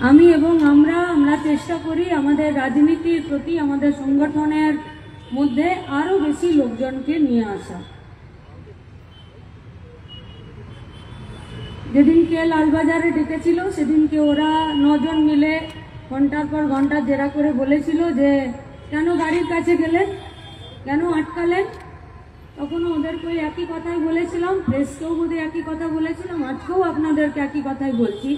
আমি এবং আমরা চেষ্টা করি আমাদের রাজনীতির প্রতি আমাদের সংগঠনের মধ্যে আরো বেশি লোকজনকে নিয়ে আসা। যেদিনকে লালবাজারে ডেকেছিল সেদিনকে ওরা 9 জন মিলে ঘন্টার পর ঘন্টা জেরা করে বলেছিল যে কেন গাড়ির কাছে গেলেন, কেন আটকালেন। তখন ওদেরকে ওই একই কথাই বলেছিলাম, প্রেসকেও বোধহয় একই কথা বলেছিলাম, আজকেও আপনাদেরকে একই কথাই বলছি।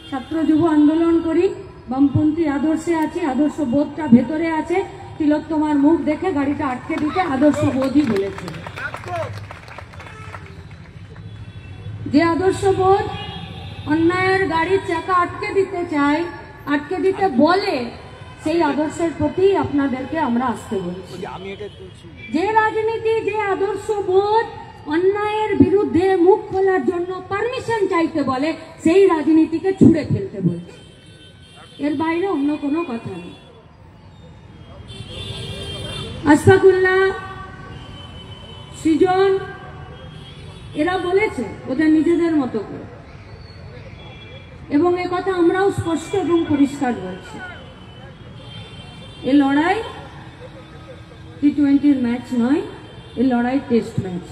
ছাত্র যুব আন্দোলন করি, বামপন্থী আদর্শে আছি, আদর্শ বোধটা ভেতরে আছে। তিলোত্তমার মুখ দেখে গাড়িটা আটকে দিতে আদর্শ বোধই বলেছিল। যে আদর্শ বোধ অন্যায়ের গাড়ির চাকা আটকে দিতে চায়, আটকে দিতে বলে, সেই আদর্শের প্রতি আপনাদেরকে আমরা আসতে বলছি। যে রাজনীতি, যে আদর্শ বোধ অন্যায়ের বিরুদ্ধে মুখ খোলার জন্য পারমিশন চাইতে বলে, সেই রাজনীতিকে ছুঁড়ে ফেলতে বলছি। এর বাইরে অন্য কোনো কথা নেই। আশফাকুল্লাহ, সৃজন, এরা বলেছে ওদের নিজেদের মতো করে, এবং এ কথা আমরাও স্পষ্ট এবং পরিষ্কার বলছি। এ লড়াই টি20 ম্যাচ নয়, এ লড়াই টেস্ট ম্যাচ।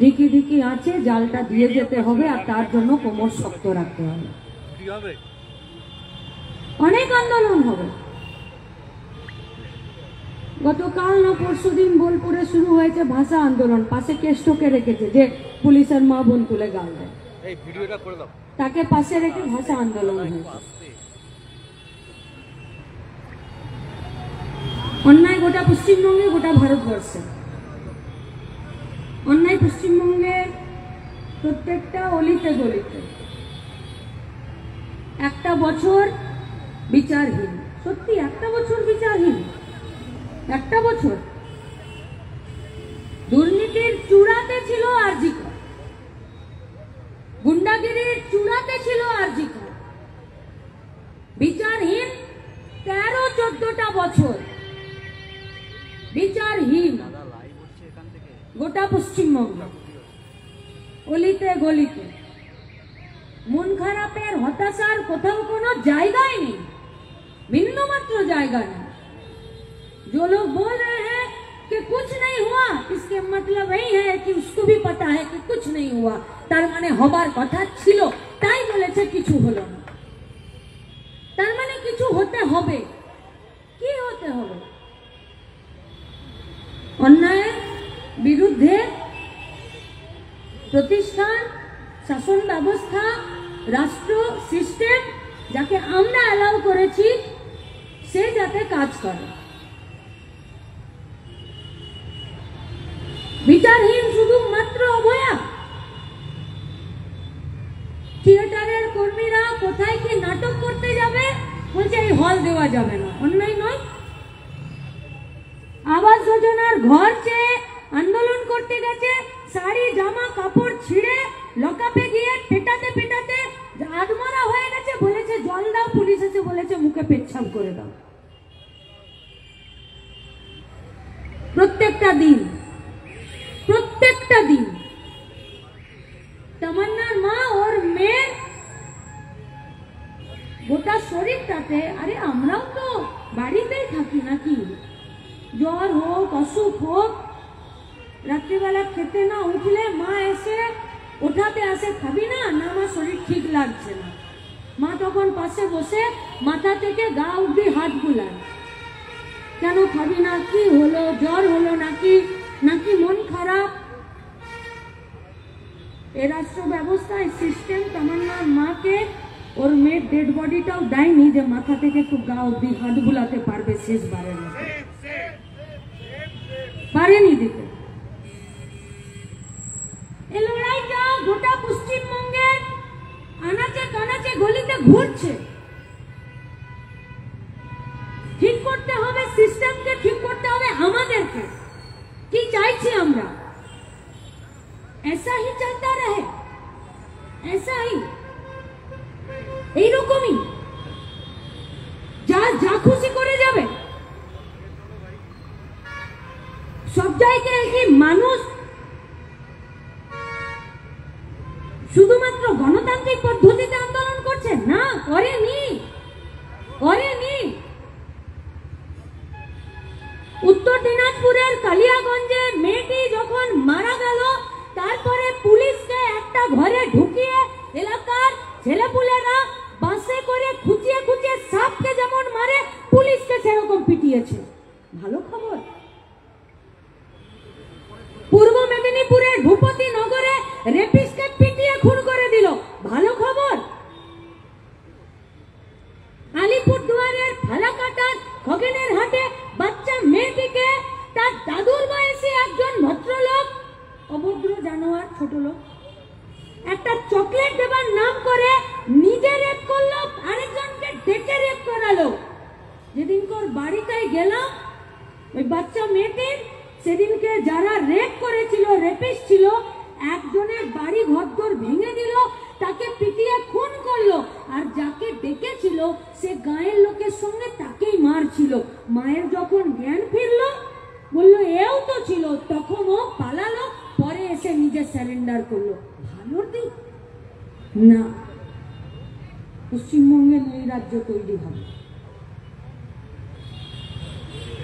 ঢিকি ঢিকি আছে, জালটা দিয়ে যেতে হবে, আর তার জন্য কোমর শক্ত রাখতে হবে। অনেক আন্দোলন হবে। গতকাল না পরশুদিন বোলপুরে শুরু হয়েছে ভাষা আন্দোলন। পাশে কেষ্টকে রেখেছে, যে পুলিশের মা বোন তুলে গাল দেয়, তাকে পাশে রেখে ভাষা আন্দোলন হয়েছে। অন্যায় গোটা পশ্চিমবঙ্গে, গোটা ভারতবর্ষে অন্যায়। পশ্চিমবঙ্গে প্রত্যেকটা অলিতে গলিতে একটা বছর বিচারহীন, সত্যি একটা বছর বিচারহীন, একটা বছর। দুর্নীতির চূড়াতে ছিল আরজি কর, গুন্ডাগিরির চূড়াতে ছিল আরজি কর। বিচারহীন 13-14টা বছর বিচারহীন গোটা পশ্চিমবঙ্গ, অলিতে গলিতে। মন খারাপের, হতাশার কোথাও কোনো জায়গায় নেই, বিন্দুমাত্র জায়গা নেই। जो लोग बोल रहे हैं कि कुछ नहीं हुआ, इसके मतलब यही है कि उसको भी पता है कि कुछ नहीं हुआ। तार माने हबार कथा छिलो, ताई बोलेছে কিছু হলো না। तार माने কিছু হতে হবে। কি হতে হবে? অন্যায়ের বিরুদ্ধে প্রতিষ্ঠান, শাসন ব্যবস্থা, রাষ্ট্র সিস্টেম যাকে আমরা অ্যালাউ করেছি, সে যাতে কাজ করে। বিচারহীন শুধুমাত্র অভয়া। থিয়েটারের কর্মীরা কোথায় কি নাটক করতে যাবে, বলছে এই হল দেওয়া যাবে না। অন্যায় নয়? আবাস যোজনার ঘর চেয়ে আন্দোলন করতে গেছে, শাড়ি জামা কাপড় ছিঁড়ে লকআপে গিয়ে পেটাতে পেটাতে আধমরা হয়ে গেছে, বলেছে জল দাও, পুলিশ এসে বলেছে মুখে পেচ্ছাপ করে দাও। প্রত্যেকটা দিন তমান্নার মা ওর মেয়ের গোটা শরীরটাতে, আরে আমরাও তো বাড়িতেই থাকি নাকি, জ্বর হোক, অসুখ হোক, রাত্রিবেলা খেতে না উঠলে মা এসে ওঠাতে আসে, খাবি না? না, আমার শরীর ঠিক লাগছে না। মা তখন পাশে বসে মাথা থেকে গা অব্দি হাত বুলায়, কেন খাবি না, কি হলো, জ্বর হলো নাকি, নাকি মন খারাপ। এ রাষ্ট্র ব্যবস্থায় সিস্টেম তামান্নার মাকে ওর মেয়ের ডেড বডিটাও দেয়নি যে মাথা থেকে একটু গা অব্দি হাত বুলাতে পারবে শেষবারের মতো, পারেনি দিতে। এই লড়াইটা গোটা পশ্চিমবঙ্গের আনাচে কানাচে গলিতে ঘুরছে। ঠিক করতে হবে সিস্টেমকে, ঠিক করতে হবে আমাদেরকে। কি চাইছি আমরা? ऐसा ही चलता रहे, ऐसा ही, এইরকমই যা খুশি করে যাবে। সব জায়গায় কি মানুষ শুধুমাত্র গণতান্ত্রিক পদ্ধতিতে আন্দোলন করছে? না, করেনি। উত্তর দিনাজপুরের কালিয়াগঞ্জে মেয়েটি যখন মারা গেল, তারপরে পুলিশকে একটা ঘরে ঢুকিয়ে এলাকার ছেলেপুলেরা বাসে করে খুঁচিয়ে খুঁচিয়ে সাপকে যেমন মারে, পুলিশকে সেরকম পিটিয়েছে। ভালো খবর। পূর্ব মেদিনীপুরের ভূপতি নগরে রেপিস্টকে পিটিয়ে খুন করে দিল। ভালো খবর। আলিপুরদুয়ারের ফালাকাটার খগেনের হাটে বাচ্চা মেয়েটিকে তার দাদুর বয়সী একজন ভদ্রলোক, অভদ্র জানোয়ার ছোট লোক, একটা চকলেট দেবার নাম করে নিজে রেপ করলো, আরেকজনকে ডেকে রেপ করালো। যেদিনকর বাড়িতে গেলাম ওই বাচ্চা মেয়েটির, সেদিনকে যারা রেপ করেছিল, রেপিস্ট ছিল, একজনের বাড়ি ঘরদোর ভেঙে দিল, তাকে পিটিয়ে খুন করলো। আর যাকে ডেকেছিল সে গায়ের লোকের সঙ্গে তাকেই মারছিল। মায়ের যখন জ্ঞান ফিরলো, বললো এও তো ছিল, তখন ও পালালো, পরে এসে নিজে সারেন্ডার করলো। ভালো দিক না। পশ্চিমবঙ্গে নৈরাজ্য তৈরি হবে,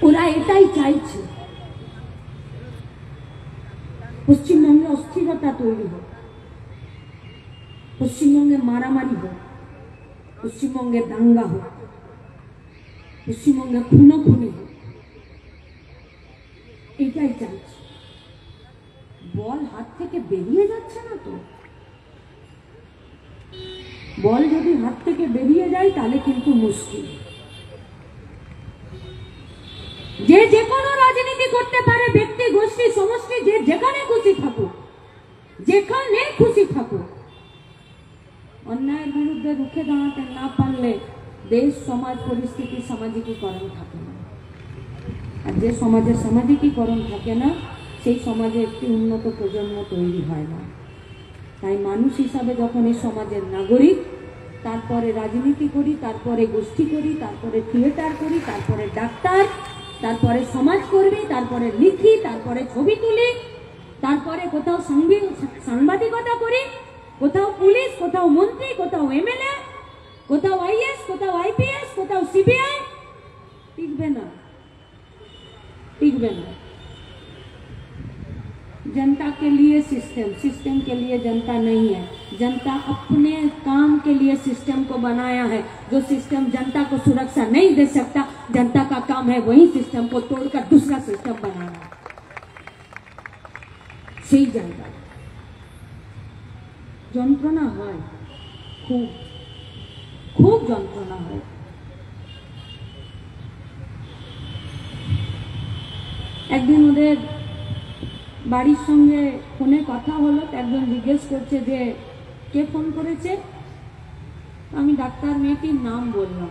ওরা এটাই চাইছে। পশ্চিমবঙ্গে অস্থিরতা তৈরি হোক, পশ্চিমবঙ্গে মারামারি হোক, পশ্চিমবঙ্গে দাঙ্গা হোক, পশ্চিমবঙ্গে খুনোখুনি হোক, এটাই চাইছে। বল হাত থেকে বেরিয়ে যাচ্ছে না তো? বল যদি হাত থেকে বেরিয়ে যায় তাহলে কিন্তু মুশকিল। যে কোনো রাজনীতি করতে পারে, ব্যক্তি, গোষ্ঠী, সমষ্টি, যে যেখানে খুশি থাকুক, যেখানে খুশি থাকুক। অন্যায়ের বিরুদ্ধে রুখে দাঁড়াতে না পারলে দেশ, সমাজ, পরিস্থিতি সামাজিকীকরণ থাকে না। আর যে সমাজের সামাজিকীকরণ থাকে না, সেই সমাজে একটি উন্নত প্রজন্ম তৈরি হয় না। তাই মানুষ হিসাবে যখন এই সমাজের নাগরিক, তারপরে রাজনীতি করি, তারপরে গোষ্ঠী করি, তারপরে থিয়েটার করি, তারপরে ডাক্তার, তারপরে সমাজকর্মী, তারপরে লিখি, তারপরে ছবি তুলি, তারপরে কোথাও সাংবাদিকতা করি, কোথাও পুলিশ, কোথাও মন্ত্রী, কোথাও এমএলএ, কোথাও আইএস, কোথাও আইপিএস, কোথাও সিবিআই। टिकবে না, टिकবে না। जनता के लिए सिस्टम, सिस्टम के लिए जनता नहीं है। जनता अपने काम के लिए सिस्टम को बनाया है। जो सिस्टम जनता को सुरक्षा नहीं दे सकता, जनता का काम है वही सिस्टम को तोड़कर दूसरा सिस्टम बनाना। সেই জায়গা যন্ত্রণা হয়, খুব খুব যন্ত্রণা হয়। একদিন ওদের বাড়ির সঙ্গে ফোনে কথা হলো, একজন জিজ্ঞেস করছে যে কে ফোন করেছে। আমি ডাক্তার মেয়েটির নাম বললাম।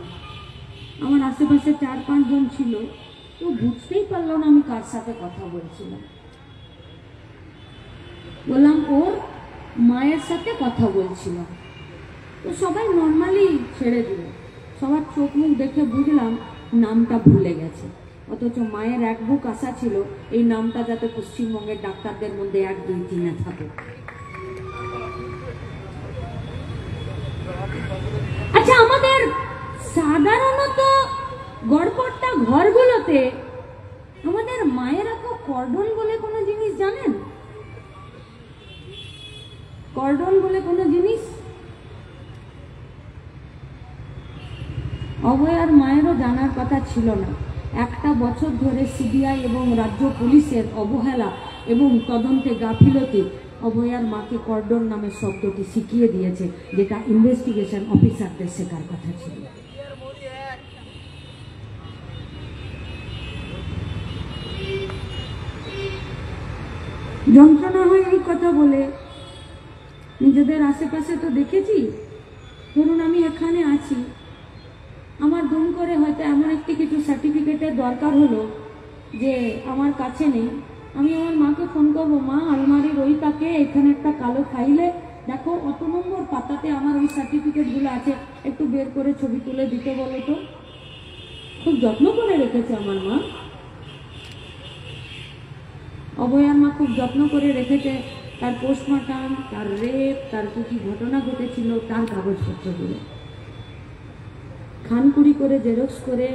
আমার আশেপাশে 4-5 জন ছিল, তো বুঝতেই পারলো না আমি কার সাথে কথা বলছিলাম। বললাম ওর মায়ের সাথে কথা বলছিলাম। তো সবাই নর্মালি ছেড়ে দিল। সবার চোখ মুখ দেখে বুঝলাম নামটা ভুলে গেছে, অথচ মায়ের এক বুক আশা ছিল এই নামটা যাতে পশ্চিমবঙ্গের ডাক্তারদের মধ্যে 1-2-3 থাকে। আচ্ছা, আমাদের সাধারণত গড়পড়তা ঘরগুলোতে আমাদের মায়েরা তো কর্ডন বলে কোনো জিনিস জানেন? কর্ডন বলে কোনো জিনিস অভয়ার মায়েরও জানার কথা ছিল না। একটা বছর ধরে সিবিআই এবং রাজ্য পুলিশের অবহেলা এবং তদন্তে গাফিলতি অভয়ার মাকে কর্ডন নামের শব্দটি শিখিয়ে দিয়েছে, যেটা ইনভেস্টিগেশন অফিসারদের শেখার কথা ছিল। যন্ত্রণা হয় এই কথা বলে। নিজেদের আশেপাশে তো দেখেছি। ধরুন আমি এখানে আছি, আমার দুম করে হয়তো এমন একটি কিছু সার্টিফিকেটের দরকার হলো যে আমার কাছে নেই। আমি আমার মাকে ফোন করবো, মা আলমারির ওই তাকে এখানে একটা কালো ফাইলে দেখো অত নম্বর পাতাতে আমার ওই সার্টিফিকেটগুলো আছে, একটু বের করে ছবি তুলে দিতে বলো তো। খুব যত্ন করে রেখেছে আমার মা, অভয়ার মা খুব যত্ন করে রেখেছে তার পোস্টমর্টম, তার রেপ, তার কি কি ঘটনা ঘটেছিল তার কাগজপত্রগুলো খানকুড়ি করে জেরক্স করে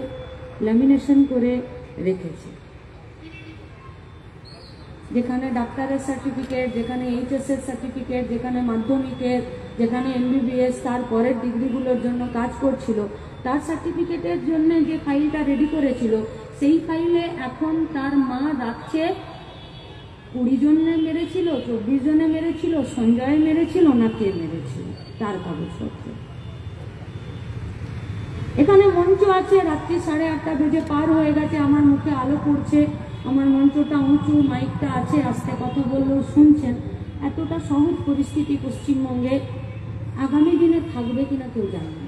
ল্যামিনেশন করে রেখেছে। যেখানে ডাক্তারের সার্টিফিকেট, যেখানে এইচএস এর সার্টিফিকেট, যেখানে মাধ্যমিকের, যেখানে এমবিবিএস তার পরের ডিগ্রিগুলোর জন্য কাজ করছিল, তার সার্টিফিকেটের জন্য যে ফাইলটা রেডি করেছিল সেই ফাইলে এখন তার মা রাখছে 20 জনে মেরেছিল, 24 জনে মেরেছিল, সঞ্জয় মেরেছিল না কে মেরেছিল তার কাগজপত্র। এখানে মঞ্চ আছে, রাত্রি 8:30 বেজে পার হয়ে গেছে, আমার মুখে আলো পড়ছে, আমার মঞ্চটা উঁচু, মাইকটা আছে, আস্তে কথা বললেও শুনছেন। এতটা সহজ পরিস্থিতি পশ্চিমবঙ্গে আগামী দিনে থাকবে কিনা কেউ জানে না।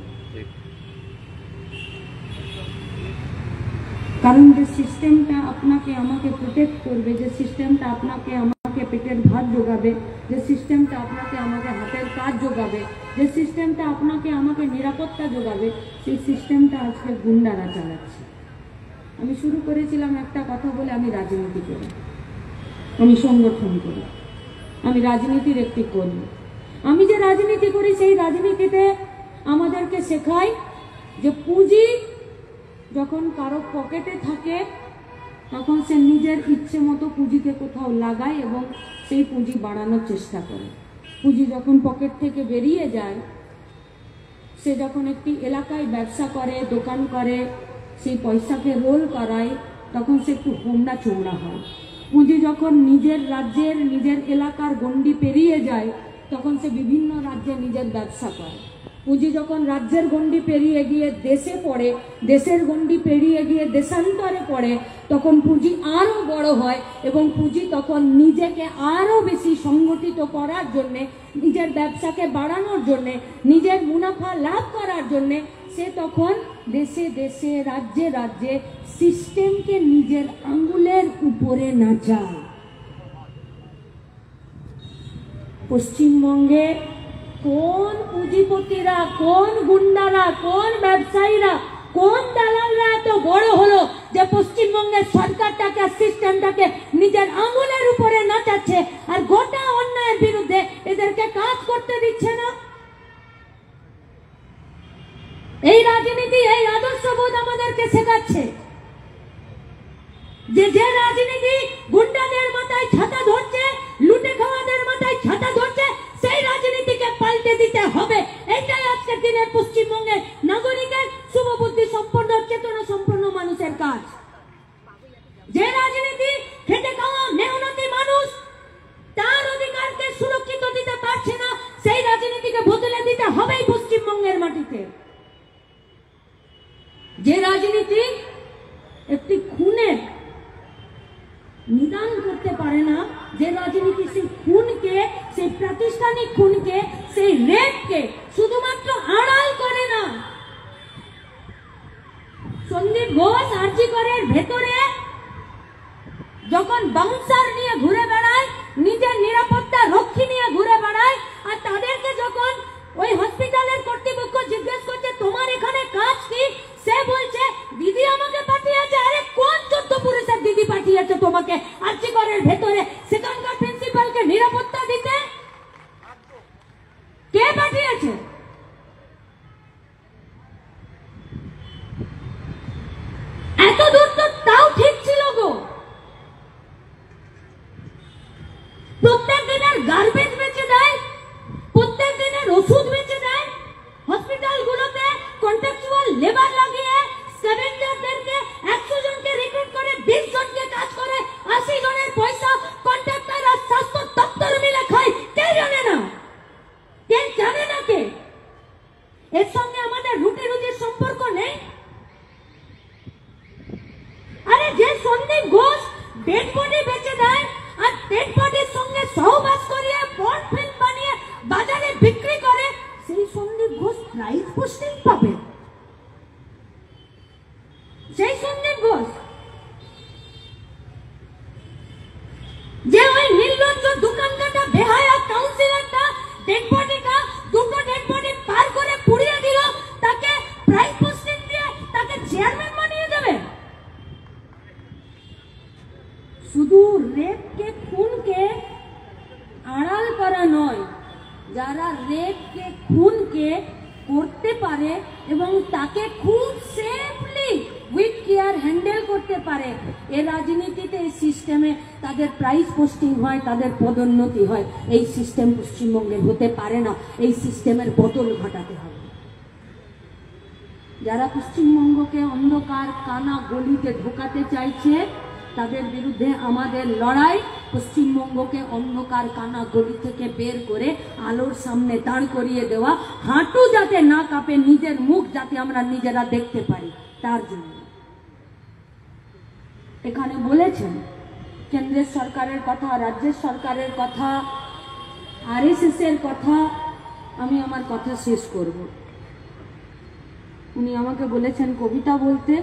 কারণ যে সিস্টেমটা আপনাকে আমাকে প্রোটেক্ট করবে, যে সিস্টেমটা আপনাকে আমাকে পেটের ভাত যোগাবে, যে সিস্টেমটা আপনাকে আমাকে হাতের কাজ যোগাবে, যে সিস্টেমটা আপনাকে আমাকে নিরাপত্তা যোগাবে, সেই সিস্টেমটা আজকে গুন্ডারা চালাচ্ছে। আমি শুরু করেছিলাম একটা কথা বলে, আমি রাজনীতি করি, আমি সংগঠন করি, আমি রাজনীতির একটি কর্মী। আমি যে রাজনীতি করি সেই রাজনীতিতে আমাদেরকে শেখায় যে পুঁজি যখন কারো পকেটে থাকে তখন সে নিজের ইচ্ছে মতো পুঁজিকে কোথাও লাগায় এবং সেই পুঁজি বাড়ানোর চেষ্টা করে। পুঁজি যখন পকেট থেকে বেরিয়ে যায়, সে যখন একটি এলাকায় ব্যবসা করে, দোকান করে, সেই পয়সাকে রোল করায়, তখন সে একটু হোমড়া চোমড়া হয়। পুঁজি যখন নিজের রাজ্যের, নিজের এলাকার গণ্ডি পেরিয়ে যায় তখন সে বিভিন্ন রাজ্যে নিজের ব্যবসা করে। পুঁজি যখন রাজ্যের গণ্ডি পেরিয়ে গিয়ে দেশে পড়ে, দেশের গণ্ডি পেরিয়ে গিয়ে দেশান্তরে পড়ে, তখন পুঁজি আরও বড় হয় এবং পুঁজি তখন নিজেকে আরও বেশি সংগঠিত করার জন্যে, নিজের ব্যবসাকে বাড়ানোর জন্যে, নিজের মুনাফা লাভ করার জন্যে সে তখন দেশে দেশে, রাজ্যে রাজ্যে সিস্টেমকে নিজের আঙ্গুলের উপরে নাচায়। পশ্চিমবঙ্গে কোন পুঁজিপতিরা, কোন গুন্ডারা, কোন ব্যবসায়ীরা, কোন দালালরা এত বড় হলো যে পশ্চিমবঙ্গের সরকারটাকে, সিস্টেমটাকে নিজের আঙুলের উপরে নাচাচ্ছে আর গোটা অন্যায়ের বিরুদ্ধে এদেরকে কাজ করতে দিচ্ছে না? এই রাজনীতি, এই আদর্শবোধ আমাদেরকে শেখাচ্ছে যে রাজনীতি গুন্ডাদের মাথায় ছাতা ধরছে, লুটে খাওয়াদের মাথায় ছাতা ধরছে, সেই রাজনীতিকে পাল্টে দিতে হবে। এটাই আজকের দিনের পশ্চিমবঙ্গের নাগরিকের, শুভবুদ্ধি সম্পন্ন, চেতনা সম্পন্ন মানুষের কাজ। যে রাজনীতি খেটে খাওয়া মেহনতি মানুষ তার অধিকারকে সুরক্ষিত দিতে পারছে না, সেই রাজনীতিকে বদলে দিতে হবেই পশ্চিমবঙ্গের মাটিতে। যে রাজনীতি একটি খুনের নিদান করতে পারে না, যে রাজনীতি সেই খুনকে, সেই প্রাতিষ্ঠানিক খুনকে, সেই রেপকে শুধুমাত্র আড়াল করে না। সন্দীপ ঘোষ আরজি করের ভেতরে যখন বাউন্সার নিয়ে ঘুরে বেড়ায়, নিজের নিরাপত্তা রক্ষী নিয়ে ঘুরে বেড়ায়, আর তাদেরকে যখন ওই হসপিটালের কর্তৃপক্ষ জিজ্ঞেস করছে তোমার এখানে কাজ কি, সে বলছে দিদি আমাকে পাঠিয়েছে। আরে কোন 14 পুরুষের দিদি পাঠিয়েছে তোমাকে আরজি করের ভেতরে সেখানকার প্রিন্সিপালকে নিরাপত্তা দিতে? কে পাঠিয়েছে? এত দূর তো তাও ঠিক ছিল গো। প্রত্যেক দিনের গার্বেজ বেচে দেয়, প্রত্যেক দিনের ওষুধ বেচে দেয়, হসপিটালগুলোতে কন্ট্রাকচুয়াল লেবার লাগিয়ে স্ক্যাভেঞ্জারদেরকে 100 জনকে রিক্রুট করে 20 জনকে কাজ করে 80 জনের পয়সা কন্ট্রাক্টর আর স্বাস্থ্য দপ্তর মিলে খায়। কে জানে না? কে জানে না? কে এর সঙ্গে আমাদের রুটি রুজির সম্পর্ক নেই? আরে যে সন্দীপ ঘোষ ডেড বডি বেচে দেয় আর ডেড বডির সঙ্গে সহবাস করিয়ে পর্ন ফিল্ম বানিয়ে বাজারে বিক্রি করে, সেই সন্দীপ ঘোষ প্রাইজ পোস্টিং পাবে? সেই সন্দীপ ঘোষ যে ওই নির্লজ্জ দোকানকাটা বেহায়া কাউন্সিলরটা ডেড বডিটা, দুটো ডেড বডি পার করে পুড়িয়ে দিল, তাকে প্রাইজ পোস্টিং দিয়ে তাকে চেয়ারম্যান বানিয়ে দেবে? শুধু রেপকে, খুনকে আড়াল পারে এবং তাকে খুব সেফলি উইথ কেয়ার হ্যান্ডেল করতে পারে, এই রাজনীতিতে এই সিস্টেমে তাদের প্রাইজ পোস্টিং হয়, তাদের পদোন্নতি হয়। এই সিস্টেম পশ্চিমবঙ্গের হতে পারে না, এই সিস্টেমের বদল ঘটাতে হবে। যারা পশ্চিমবঙ্গকে অন্ধকার কানা গলিতে ঢোকাতে চাইছে তাদের বিরুদ্ধে আমাদের লড়াই। পশ্চিমবঙ্গকে অন্ধকার কানা গলি থেকে বের করে আলোর সামনে দাঁড় করিয়ে দেওয়া, হাঁটু যাতে না কাঁপে, নিজের মুখ যাতে আমরা নিজেরা দেখতে পারি, তার জন্য। এখানে বলেছেন কেন্দ্রের সরকারের কথা, রাজ্যের সরকারের কথা, আরএসএস এর কথা। আমি আমার কথা শেষ করব। উনি আমাকে বলেছেন কবিতা বলতে।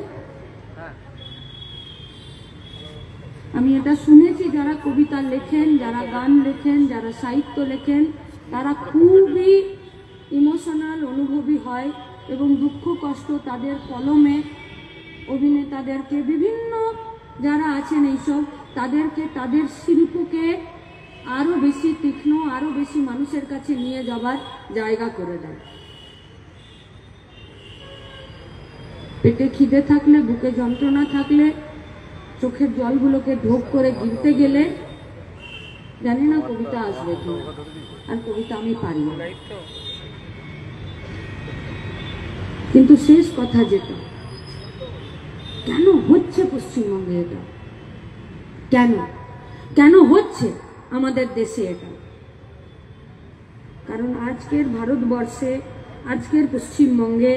আমি এটা শুনেছি, যারা কবিতা লেখেন, যারা গান লেখেন, যারা সাহিত্য লেখেন, তারা খুবই ইমোশনাল অনুভবী হয় এবং দুঃখ কষ্ট তাদের কলমে অভিনেতাদেরকে, বিভিন্ন যারা আছেন এইসব, তাদেরকে, তাদের শিল্পকে আরো বেশি তীক্ষ্ণ, আরো বেশি মানুষের কাছে নিয়ে যাবার জায়গা করে দেয়। পেটে খিদে থাকলে, বুকে যন্ত্রণা থাকলে, চোখের জলগুলোকে ঢোক করে গিলতে গেলে জানি না কবিতা আসবে কি, আর কবিতা আমি পারি না। কিন্তু শেষ কথা যেটা, কেন হচ্ছে পশ্চিমবঙ্গে এটা, কেন কেন হচ্ছে আমাদের দেশে এটা? কারণ আজকের ভারতবর্ষে, আজকের পশ্চিমবঙ্গে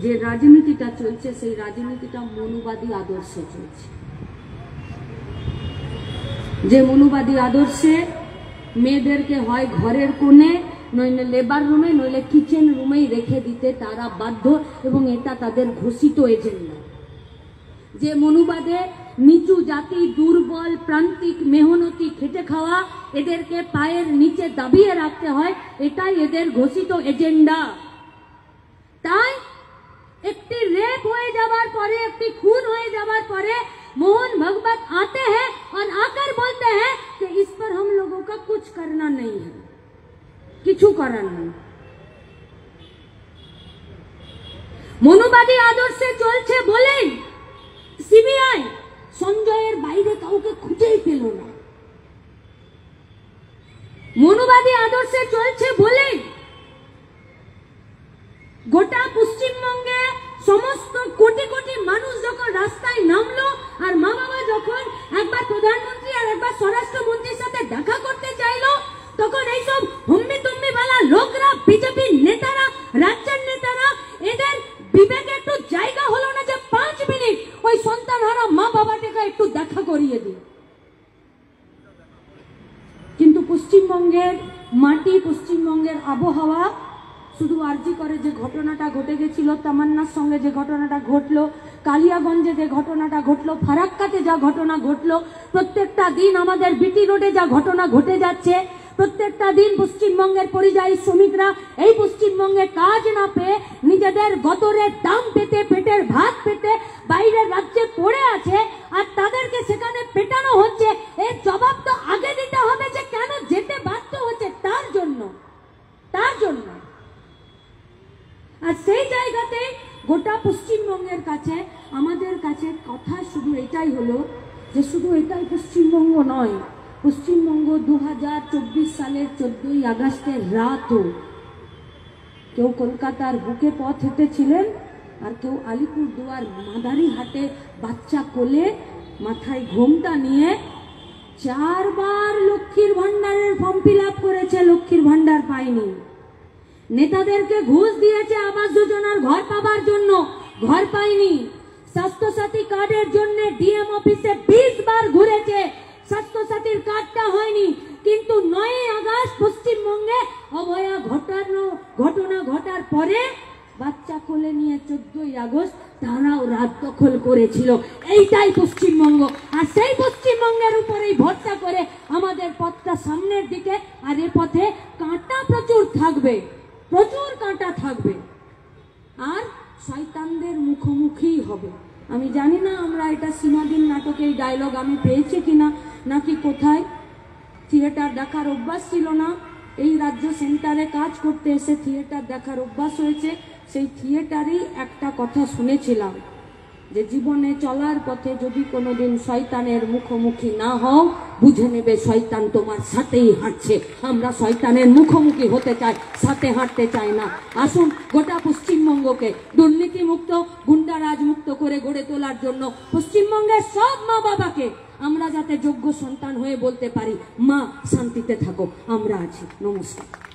যে রাজনীতিটা চলছে, সেই রাজনীতিটা মনুবাদী আদর্শে চলছে। যে মনুবাদী আদর্শে মেয়েদেরকে হয় ঘরের কোণে, নইলে লেবার রুমে, নইলে কিচেন রুমেই রেখে দিতে তারা বাধ্য, এবং এটা তাদের ঘোষিত এজেন্ডা। যে মনুবাদে নিচু জাতি, দুর্বল, প্রান্তিক, মেহনতি, খেটে খাওয়া, এদেরকে পায়ের নিচে দাবিয়ে রাখতে হয়, এটাই এদের ঘোষিত এজেন্ডা। তাই একটি রেপ হয়ে যাবার পরে, একটি खून হয়ে যাবার পরে मोहन भगवत आते हैं और आकर बोलते हैं कि इस पर हम लोगों का कुछ करना नहीं है, किछु करार नहीं। মনুবাদী আদর্শে চলছে বলেই সিবিআই সঞ্জয়ের বাইরে কাউকে খুঁজেই পেল না। মনুবাদী আদর্শে চলছে বলেই গোটা পশ্চিমবঙ্গে সমস্ত কোটি কোটি মানুষ যখন রাস্তায় নামলো, আর মা বাবা যখন একবার প্রধানমন্ত্রী আর একবার স্বরাষ্ট্রমন্ত্রীর সাথে দেখা করতে চাইলো, তখন এইসব হুম্মি তুম্মি वाला লোকরা, বিজেপি নেতারা, রাজ্যের নেতারা, এদের বিবেকে একটু জায়গা হলো না যে 5 মিনিট ওই সন্তানহারা মা বাবাটাকে একটু দেখা করিয়ে দিই। কিন্তু পশ্চিমবঙ্গের মাটি, পশ্চিমবঙ্গের আবহাওয়া, শুধু আরজি করে যে ঘটনাটা ঘটে গেছিল, তামান্নার সঙ্গে যে ঘটনাটা ঘটলো, কালিয়াগঞ্জে যে ঘটনাটা ঘটলো, ফারাক্কাতে যা ঘটনা ঘটলো, প্রত্যেকটা দিন আমাদের বিটি রোডে যা ঘটনা ঘটে যাচ্ছে, প্রত্যেকটা দিন পশ্চিমবঙ্গের পরিযায়ী শ্রমিকরা এই পশ্চিমবঙ্গে কাজ না পেয়ে, নিজেদের গতরের দাম পেতে, পেটের ভাত পেতে বাইরের রাজ্যে পড়ে আছে, আর তাদেরকে সেখানে পেটানো হচ্ছে। এর জবাব তো আগে দিতে হবে যে কেন যেতে বাধ্য হচ্ছে, তার জন্য। আর সেই জায়গাতে গোটা পশ্চিমবঙ্গের কাছে, আমাদের কাছে কথা শুধু এটাই হলো যে শুধু এটাই পশ্চিমবঙ্গ নয়, পশ্চিমবঙ্গ 2024 সালের 14ই আগস্টের রাতও কেউ কলকাতার বুকে পথ হেঁটেছিলেন, আর কেউ আলিপুরদুয়ার মাদারিহাটে বাচ্চা কোলে মাথায় ঘোমটা নিয়ে 4 বার লক্ষ্মীর ভান্ডারের ফর্ম ফিল আপ করেছে, লক্ষ্মীর ভান্ডার পায়নি। নেতাদেরকে ঘুষ দিয়েছে আবাস যোজনার ঘর পাবার জন্য, ঘর পায়নি। স্বাস্থ্যসাথী কার্ডের জন্য ডিএম অফিসে 20 বার ঘুরেছে, স্বাস্থ্যসাথীর কার্ডটা হয়নি। কিন্তু 9 আগস্ট পশ্চিমবঙ্গে অভয়া ঘটনা ঘটার পরে বাচ্চা কোলে নিয়ে 14ই আগস্ট তারাও রাত দখল করেছিল। এইটাই পশ্চিমবঙ্গ। আর সেই পশ্চিমবঙ্গের উপরেই ভরসা করে আমাদের পথটা সামনের দিকে। আর এ পথে কাঁটা প্রচুর থাকবে, প্রচুর কাঁটা থাকবে, আর শয়তানদের মুখোমুখি হবে। আমি জানি না আমরা এটা সীমাদিন নাটকে এই ডায়লগ আমি পেয়েছি কিনা, নাকি কোথায়। থিয়েটার দেখার অভ্যাস ছিল না, এই রাজ্য সেন্টারে কাজ করতে এসে থিয়েটার দেখার অভ্যাস হয়েছে। সেই থিয়েটারই একটা কথা শুনেছিলাম যে জীবনে চলার পথে যদি কোনোদিন শয়তানের মুখোমুখি না হও, বুঝে নেবে শয়তান তোমার সাথেই হাঁটছে। আমরা শয়তানের মুখোমুখি হতে চাই, সাথে হাঁটতে চাই না। আসুন গোটা পশ্চিমবঙ্গকে দুর্নীতি মুক্ত, গুন্ডারাজ মুক্ত করে গড়ে তোলার জন্য পশ্চিমবঙ্গের সব মা বাবাকে আমরা যাতে যোগ্য সন্তান হয়ে বলতে পারি, মা শান্তিতে থাকো, আমরা আছি। নমস্কার।